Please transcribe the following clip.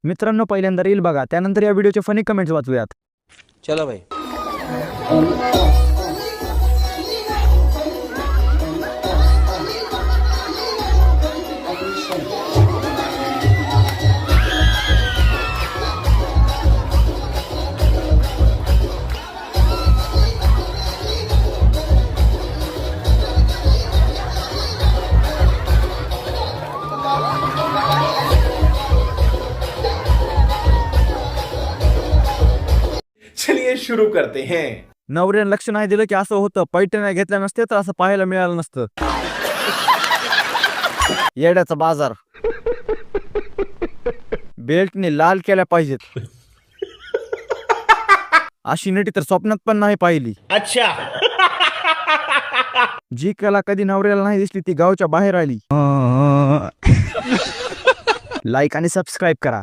मित्रांनो, पहिल्यांदा रील बघा, त्यानंतर या व्हिडिओचे फनी कमेंट्स वाचूयात. चलो भाई. चलिए शुरू करते हैं. नवऱ्यानं लक्ष नाही दिलं की असं होतं. पैठण्या घेतल्या नसते तर असं पाहायला मिळालं नसतं. येड्याचा बाजार. बेल्टने लाल केल्या पाहिजेत. अशी नटी तर स्वप्नात पण नाही पाहिली. अच्छा. जी कला कधी नवऱ्याला नाही दिसली ती गावच्या बाहेर आली. लाईक आणि सबस्क्राईब करा.